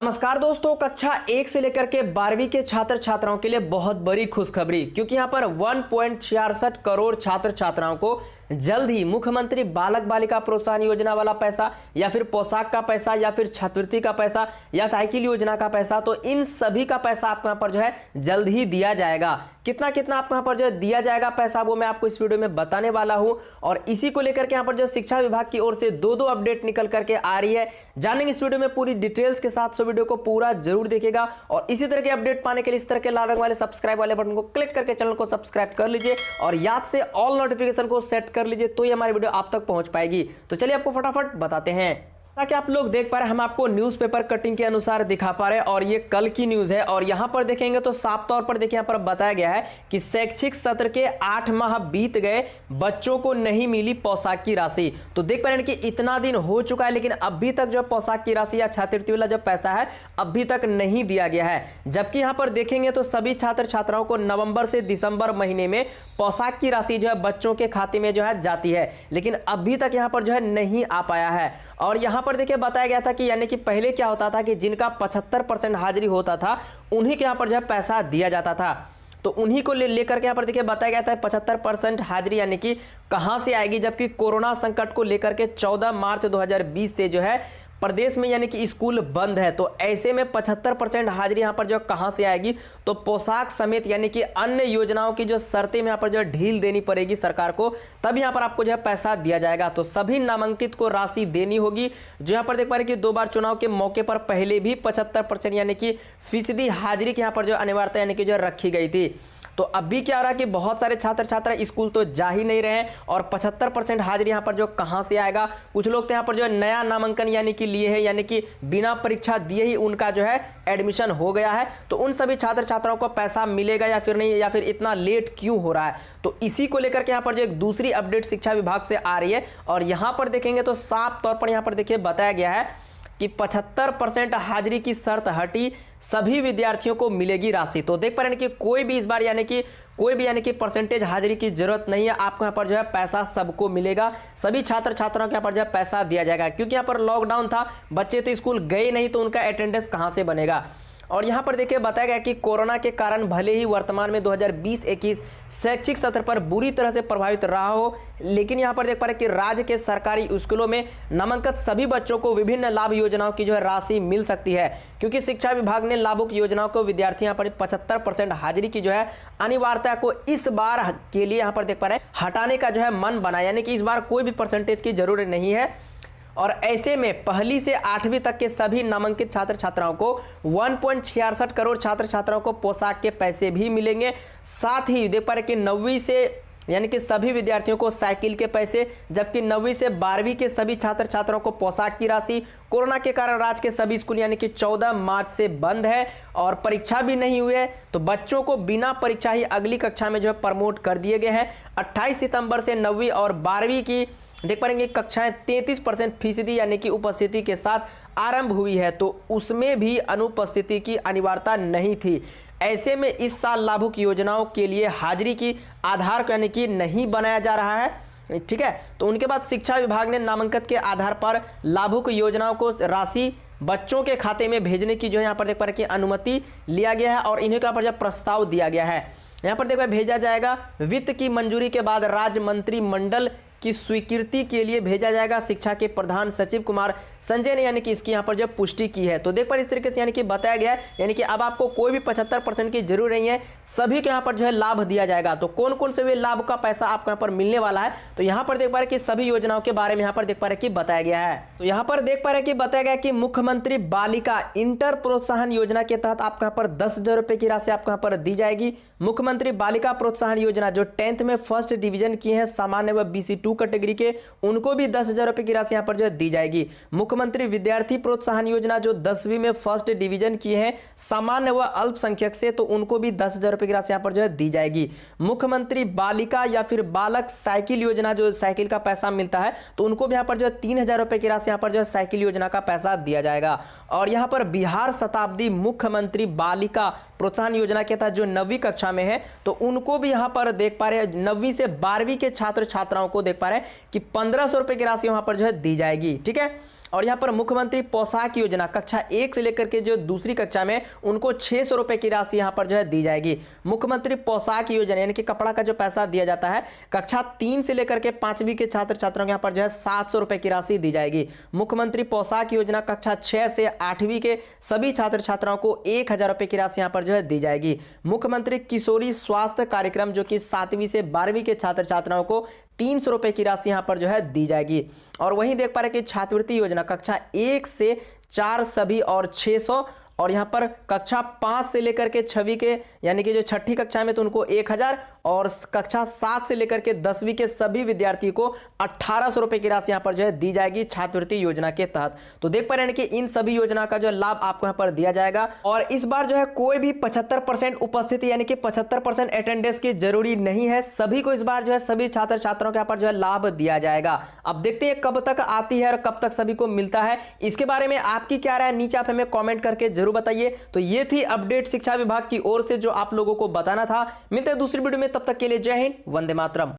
नमस्कार दोस्तों, कक्षा 1 से लेकर के 12वीं के छात्र छात्राओं के लिए बहुत बड़ी खुशखबरी, क्योंकि यहां पर 1.66 करोड़ छात्र छात्राओं को जल्द ही मुख्यमंत्री बालक बालिका प्रोत्साहन योजना वाला पैसा या फिर पोशाक का पैसा या फिर छात्रवृत्ति का पैसा या साइकिल योजना का पैसा, तो इन सभी का पैसा आपको यहाँ पर जो है जल्द ही दिया जाएगा। कितना कितना आपको यहाँ पर जो है दिया जाएगा पैसा, वो मैं आपको इस वीडियो में बताने वाला हूं। और इसी को लेकर के यहाँ पर जो शिक्षा विभाग की ओर से दो अपडेट निकल करके आ रही है, जानेंगे इस वीडियो में पूरी डिटेल्स के साथ। सो वीडियो को पूरा जरूर देखिएगा और इसी तरह के अपडेट पाने के लिए इस तरह के लाल रंग वाले सब्सक्राइब वाले बटन को क्लिक करके चैनल को सब्सक्राइब कर लीजिए और याद से ऑल नोटिफिकेशन को सेट कर लीजिए, तो ये हमारी वीडियो आप तक पहुंच पाएगी। तो चलिए आपको फटाफट बताते हैं। ताकि आप लोग देख पा रहे हैं, हम आपको न्यूज़पेपर कटिंग के अनुसार दिखा पा रहे हैं और ये कल की न्यूज़ है। और यहाँ पर देखेंगे तो साफ तौर पर देखिए, यहाँ पर बताया गया है कि शैक्षिक सत्र के 8 माह बीत गए, बच्चों को नहीं मिली पोशाक की राशि। तो देख पा रहे हैं कि इतना दिन हो चुका है, लेकिन अभी तक जो पोशाक की राशि या छात्रवृत्ति वाला जो पैसा है अभी तक नहीं दिया गया है। जबकि यहाँ पर देखेंगे तो सभी छात्र छात्राओं को नवंबर से दिसंबर महीने में पोशाक की राशि जो है बच्चों के खाते में जो है जाती है, लेकिन अभी तक यहाँ पर जो है नहीं आ पाया है। और यहाँ पर देखिए बताया गया था कि यानी कि पहले क्या होता था कि जिनका 75% हाजिरी होता था उन्हीं के यहाँ पर जो है पैसा दिया जाता था। तो उन्हीं को लेकर के यहाँ पर देखिए बताया गया था 75% हाजिरी यानी कि कहाँ से आएगी, जबकि कोरोना संकट को लेकर के 14 मार्च 2020 से जो है प्रदेश में यानी कि स्कूल बंद है। तो ऐसे में 75% हाजिरी यहाँ पर जो कहाँ से आएगी, तो पोशाक समेत यानी कि अन्य योजनाओं की जो शर्तें यहाँ पर जो ढील देनी पड़ेगी सरकार को, तब यहाँ पर आपको जो है पैसा दिया जाएगा। तो सभी नामांकित को राशि देनी होगी। जो यहाँ पर देख पा रहे कि 2 बार चुनाव के मौके पर पहले भी 75% यानी कि फीसदी हाजिरी की यहाँ पर जो अनिवार्यता यानी कि जो रखी गई थी। तो अभी क्या हो रहा है कि बहुत सारे छात्र छात्रा स्कूल तो जा ही नहीं रहे हैं और 75% हाजिरी यहाँ पर जो कहाँ से आएगा। कुछ लोग तो यहाँ पर जो नया नामांकन यानी कि लिए हैं, यानी कि बिना परीक्षा दिए ही उनका जो है एडमिशन हो गया है। तो उन सभी छात्र छात्राओं को पैसा मिलेगा या फिर नहीं, या फिर इतना लेट क्यों हो रहा है। तो इसी को लेकर के यहाँ पर जो एक दूसरी अपडेट शिक्षा विभाग से आ रही है और यहाँ पर देखेंगे तो साफ तौर पर यहाँ पर देखिए बताया गया है कि 75% हाजिरी की शर्त हटी, सभी विद्यार्थियों को मिलेगी राशि। तो देख पा रहे हैं कि कोई भी इस बार यानी कि परसेंटेज हाजिरी की जरूरत नहीं है। आपको यहाँ पर जो है पैसा सबको मिलेगा, सभी छात्र छात्राओं के यहाँ पर जो है पैसा दिया जाएगा, क्योंकि यहाँ पर लॉकडाउन था, बच्चे तो स्कूल गए नहीं, तो उनका अटेंडेंस कहाँ से बनेगा। और यहाँ पर देखिए बताया गया कि कोरोना के कारण भले ही वर्तमान में 2020-21 शैक्षिक सत्र पर बुरी तरह से प्रभावित रहा हो, लेकिन यहाँ पर देख पा रहे कि राज्य के सरकारी स्कूलों में नामांकित सभी बच्चों को विभिन्न लाभ योजनाओं की जो है राशि मिल सकती है, क्योंकि शिक्षा विभाग ने लाभुक योजनाओं को विद्यार्थी यहाँ पर 75% हाजिरी की जो है अनिवार्यता को इस बार के लिए यहाँ पर देख पा रहे हैं हटाने का जो है मन बनाया, यानी कि इस बार कोई भी परसेंटेज की जरूरत नहीं है। और ऐसे में पहली से 8वीं तक के सभी नामांकित छात्र छात्राओं को 1.66 करोड़ छात्र छात्राओं को पोशाक के पैसे भी मिलेंगे। साथ ही देख पा रहे कि 9वीं से यानी कि सभी विद्यार्थियों को साइकिल के पैसे, जबकि 9वीं से 12वीं के सभी छात्र छात्राओं को पोशाक की राशि। कोरोना के कारण राज्य के सभी स्कूल यानी कि 14 मार्च से बंद है और परीक्षा भी नहीं हुई है, तो बच्चों को बिना परीक्षा ही अगली कक्षा में जो है प्रमोट कर दिए गए हैं। 28 सितंबर से 9वीं और 12वीं की देख पाएंगे कक्षाएं 33% फीसदी यानी कि उपस्थिति के साथ आरंभ हुई है, तो उसमें भी अनुपस्थिति की अनिवार्यता नहीं थी। ऐसे में इस साल लाभुक योजनाओं के लिए हाजिरी की आधार यानी कि नहीं बनाया जा रहा है, ठीक है। तो उनके बाद शिक्षा विभाग ने नामांकन के आधार पर लाभुक योजनाओं को राशि बच्चों के खाते में भेजने की जो है यहाँ पर देख पा रहे कि अनुमति लिया गया है और इन्हीं के ऊपर जो प्रस्ताव दिया गया है। यहाँ पर देखो भेजा जाएगा, वित्त की मंजूरी के बाद राज्य मंत्रिमंडल की स्वीकृति के लिए भेजा जाएगा। शिक्षा के प्रधान सचिव कुमार संजय ने यानी कि इसकी यहाँ पर जो पुष्टि की है। तो देख पर इस तरीके से यानी कि बताया गया है, यानी कि अब आपको कोई भी 75% की जरूरत नहीं है, सभी को यहाँ पर जो है लाभ दिया जाएगा। तो कौन कौन से वे लाभ का पैसा आपको यहाँ पर मिलने वाला है, तो यहाँ पर देख पा रहे कि सभी योजनाओं के बारे में यहाँ पर देख पा रहे कि बताया गया है। तो यहाँ पर देख पा रहे कि बताया गया कि मुख्यमंत्री बालिका इंटर प्रोत्साहन योजना के तहत आपको यहाँ पर 10,000 रुपए की राशि आपको यहाँ पर दी जाएगी। मुख्यमंत्री बालिका प्रोत्साहन योजना जो 10th में फर्स्ट डिवीजन किए हैं सामान्य व BC2 कैटेगरी के, उनको भी 10,000 रुपए की राशि यहाँ पर जो दी जाएगी। मुख्यमंत्री विद्यार्थी प्रोत्साहन योजना जो 10वीं में फर्स्ट डिवीजन किए हैं सामान्य व अल्पसंख्यक से, तो उनको भी 10,000 रुपए की राशि यहाँ पर जो है दी जाएगी। मुख्यमंत्री बालिका या फिर बालक साइकिल योजना जो साइकिल का पैसा मिलता है, तो उनको भी यहाँ पर जो 3,000 रुपए की राशि यहाँ पर जो है साइकिल योजना का पैसा दिया जाएगा। और यहाँ पर बिहार शताब्दी मुख्यमंत्री बालिका प्रोत्साहन योजना के तहत जो 9वीं कक्षा में है, तो उनको भी यहाँ पर देख पा रहे हैं 9वीं से 12वीं के छात्र छात्राओं को देख पा रहे हैं कि 1500 रुपए की राशि वहां पर जो है दी जाएगी, ठीक है। और यहाँ पर मुख्यमंत्री पोशाक योजना कक्षा 1 से लेकर के जो दूसरी कक्षा में उनको 600 रुपए की राशि यहाँ पर जो है दी जाएगी। मुख्यमंत्री पोशाक योजना यानी कि कपड़ा का जो पैसा दिया जाता है, कक्षा 3 से लेकर के 5वीं के छात्र छात्राओं के यहाँ पर जो है 700 रुपए की राशि दी जाएगी। मुख्यमंत्री पोशाक योजना कक्षा 6 से 8वीं के सभी छात्र छात्राओं को 1000 रुपए की राशि यहाँ पर जो है दी जाएगी। मुख्यमंत्री किशोरी स्वास्थ्य कार्यक्रम जो कि 7वीं से 12वीं के छात्र छात्राओं को 300 रुपए की राशि यहाँ पर जो है दी जाएगी। और वहीं देख पा रहे कि छात्रवृत्ति योजना कक्षा 1 से 4 सभी और 600, और यहाँ पर कक्षा 5 से लेकर के 6वीं के यानी कि जो छठी कक्षा में तो उनको 1000, और कक्षा 7 से लेकर के 10वीं के सभी विद्यार्थियों को 1800 रुपए की राशि यहाँ पर जो है दी जाएगी छात्रवृत्ति योजना के तहत। तो देख पा रहे हैं कि इन सभी योजना का जो लाभ आपको यहाँ पर दिया जाएगा। और इस बार जो है कोई भी 75% उपस्थिति यानी कि 75% अटेंडेंस की जरूरी नहीं है। सभी को इस बार जो है सभी छात्र छात्राओं के यहाँ पर जो है लाभ दिया जाएगा। अब देखते हैं कब तक आती है और कब तक सभी को मिलता है। इसके बारे में आपकी क्या राय है, नीचे आप हमें कॉमेंट करके जरूर बताइए। तो ये थी अपडेट शिक्षा विभाग की ओर से जो आप लोगों को बताना था। मिलते हैं दूसरी वीडियो में, तब तक के लिए जय हिंद, वंदे मातरम।